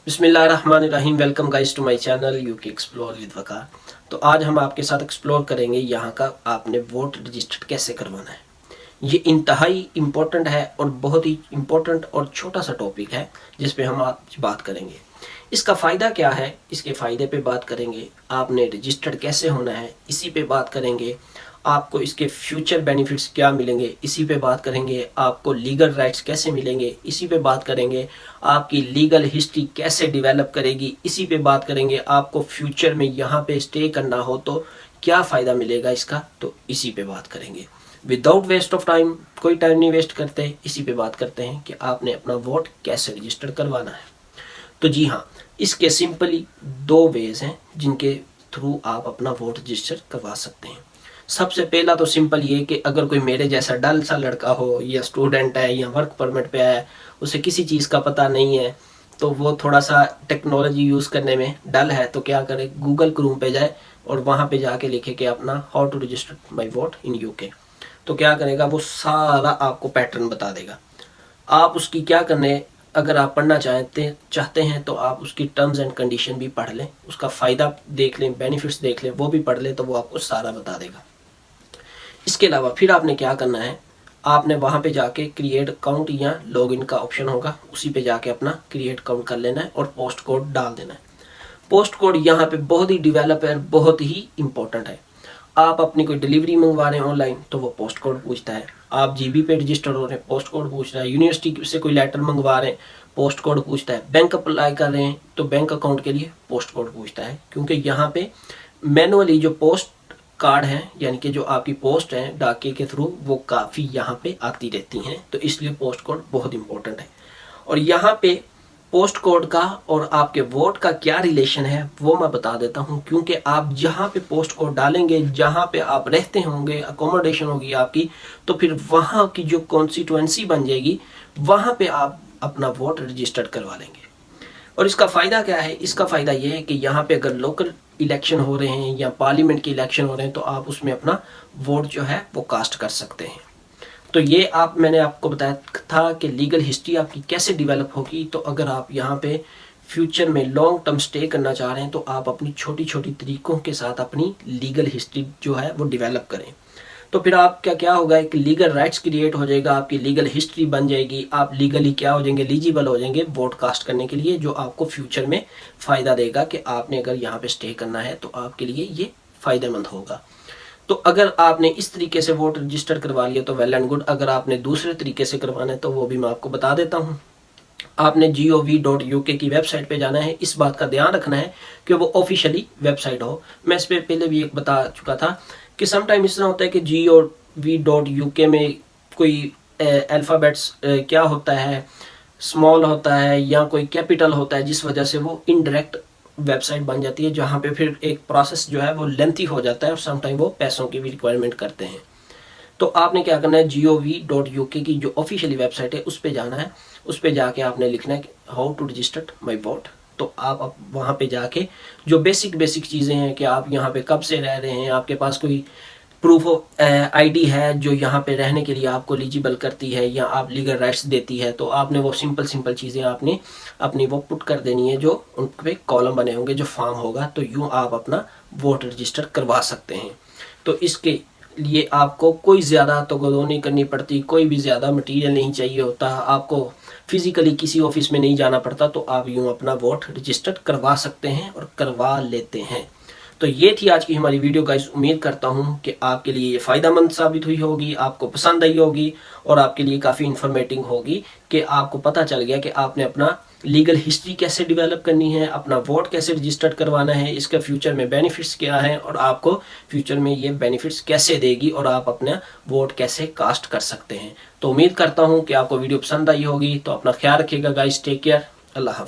बिस्मिल्लाहिर्रहमानिर्रहीम। Welcome guys to my channel UK explore with Waqar. तो आज हम आपके साथ एक्सप्लोर करेंगे यहाँ का आपने वोट रजिस्टर्ड कैसे करवाना है। ये इंतहाई इम्पोर्टेंट है और बहुत ही इम्पोर्टेंट और छोटा सा टॉपिक है जिस पे हम आज बात करेंगे। इसका फ़ायदा क्या है, इसके फ़ायदे पे बात करेंगे। आपने रजिस्टर्ड कैसे होना है इसी पे बात करेंगे। आपको इसके फ्यूचर बेनिफिट्स क्या मिलेंगे इसी पे बात करेंगे। आपको लीगल राइट्स कैसे मिलेंगे इसी पे बात करेंगे। आपकी लीगल हिस्ट्री कैसे डेवलप करेगी इसी पे बात करेंगे। आपको फ्यूचर में यहाँ पे स्टे करना हो तो क्या फ़ायदा मिलेगा इसका, तो इसी पे बात करेंगे। विदाउट वेस्ट ऑफ टाइम, कोई टाइम नहीं वेस्ट करते, इसी पे बात करते हैं कि आपने अपना वोट कैसे रजिस्टर करवाना है। तो जी हाँ, इसके सिंपली दो वेज हैं जिनके थ्रू आप अपना वोट रजिस्टर करवा सकते हैं। सबसे पहला तो सिंपल ये कि अगर कोई मेरे जैसा डल सा लड़का हो या स्टूडेंट है या वर्क परमिट पे है, उसे किसी चीज़ का पता नहीं है, तो वो थोड़ा सा टेक्नोलॉजी यूज़ करने में डल है, तो क्या करे, गूगल क्रोम पे जाए और वहाँ पे जाके लिखे कि अपना how to register my vote in UK. तो क्या करेगा, वो सारा आपको पैटर्न बता देगा। आप उसकी क्या करने, अगर आप पढ़ना चाहते हैं तो आप उसकी टर्म्स एंड कंडीशन भी पढ़ लें, उसका फ़ायदा देख लें, बेनिफिट्स देख लें, वो भी पढ़ लें, तो वो आपको सारा बता देगा। इसके अलावा फिर आपने क्या करना है, आपने वहाँ पे जाके क्रिएट अकाउंट या लॉगिन का ऑप्शन होगा, उसी पे जाके अपना क्रिएट अकाउंट कर लेना है और पोस्ट कोड डाल देना है। पोस्ट कोड यहाँ पे बहुत ही डेवलप है, बहुत ही इंपॉर्टेंट है। आप अपनी कोई डिलीवरी मंगवा रहे हैं ऑनलाइन तो वो पोस्ट कोड पूछता है। आप जीबी पे रजिस्टर हो रहे हैं, पोस्ट कोड पूछ रहा है। यूनिवर्सिटी से कोई लेटर मंगवा रहे हैं, पोस्ट कोड पूछता है। बैंक अप्लाई कर रहे हैं तो बैंक अकाउंट के लिए पोस्ट कोड पूछता है, क्योंकि यहाँ पे मैनुअली जो पोस्ट कार्ड हैं, यानी कि जो आपकी पोस्ट है डाकिए के थ्रू, वो काफ़ी यहाँ पे आती रहती हैं, तो इसलिए पोस्ट कोड बहुत इंपॉर्टेंट है। और यहाँ पे पोस्ट कोड का और आपके वोट का क्या रिलेशन है वो मैं बता देता हूँ, क्योंकि आप जहाँ पे पोस्ट कोड डालेंगे, जहाँ पे आप रहते होंगे, अकोमोडेशन होगी आपकी, तो फिर वहाँ की जो कॉन्स्टिट्यूएंसी बन जाएगी, वहाँ पे आप अपना वोट रजिस्टर्ड करवा लेंगे। और इसका फ़ायदा क्या है, इसका फ़ायदा ये है कि यहाँ पे अगर लोकल इलेक्शन हो रहे हैं या पार्लियामेंट के इलेक्शन हो रहे हैं तो आप उसमें अपना वोट जो है वो कास्ट कर सकते हैं। तो ये मैंने आपको बताया था कि लीगल हिस्ट्री आपकी कैसे डेवलप होगी। तो अगर आप यहाँ पे फ्यूचर में लॉन्ग टर्म स्टे करना चाह रहे हैं तो आप अपनी छोटी छोटी तरीकों के साथ अपनी लीगल हिस्ट्री जो है वो डेवलप करें। तो फिर आपका क्या होगा, एक लीगल राइट्स क्रिएट हो जाएगा, आपकी लीगल हिस्ट्री बन जाएगी, आप लीगली क्या हो जाएंगे, एलिजिबल हो जाएंगे वोट कास्ट करने के लिए, जो आपको फ्यूचर में फ़ायदा देगा कि आपने अगर यहाँ पे स्टे करना है तो आपके लिए ये फ़ायदेमंद होगा। तो अगर आपने इस तरीके से वोट रजिस्टर करवा लिया तो वेल एंड गुड। अगर आपने दूसरे तरीके से करवाना है तो वो भी मैं आपको बता देता हूँ। आपने gov.uk की वेबसाइट पे जाना है। इस बात का ध्यान रखना है कि वो ऑफिशियली वेबसाइट हो। मैं इस पर पहले भी एक बता चुका था कि समटाइम इस तरह होता है कि gov.uk में कोई अल्फ़ाबेट्स क्या होता है, स्मॉल होता है या कोई कैपिटल होता है, जिस वजह से वो इनडायरेक्ट वेबसाइट बन जाती है, जहाँ पे फिर एक प्रोसेस जो है वो लेंथी हो जाता है और समटाइम वो पैसों की भी रिक्वायरमेंट करते हैं। तो आपने क्या करना है, gov.uk की जो ऑफिशियली वेबसाइट है उस पर जाना है। उस पर जाके आपने लिखना है how to register my vote. तो आप वहाँ पे जाके जो बेसिक चीज़ें हैं कि आप यहाँ पे कब से रह रहे हैं, आपके पास कोई प्रूफ ऑफ आईडी है जो यहाँ पे रहने के लिए आपको एलिजिबल करती है या आप लीगल राइट्स देती है, तो आपने वो सिंपल चीज़ें आपने अपनी वो पुट कर देनी है, जो उन पे कॉलम बने होंगे, जो फॉर्म होगा, तो यूँ आप अपना वोट रजिस्टर करवा सकते हैं। तो इसके लिए आपको कोई ज़्यादा तो नहीं करनी पड़ती, कोई भी ज़्यादा मटेरियल नहीं चाहिए होता, आपको फिज़िकली किसी ऑफिस में नहीं जाना पड़ता, तो आप यूँ अपना वोट रजिस्टर करवा सकते हैं और करवा लेते हैं। तो ये थी आज की हमारी वीडियो गाइस। उम्मीद करता हूँ कि आपके लिए ये फ़ायदेमंद साबित हुई होगी, आपको पसंद आई होगी और आपके लिए काफ़ी इन्फॉर्मेटिव होगी कि आपको पता चल गया कि आपने अपना लीगल हिस्ट्री कैसे डेवलप करनी है, अपना वोट कैसे रजिस्टर्ड करवाना है, इसका फ्यूचर में बेनिफिट्स क्या हैं और आपको फ्यूचर में ये बेनिफिट्स कैसे देगी और आप अपना वोट कैसे कास्ट कर सकते हैं। तो उम्मीद करता हूँ कि आपको वीडियो पसंद आई होगी। तो अपना ख्याल रखिएगा गाइस, टेक केयर, अल्लाह हाफिज़।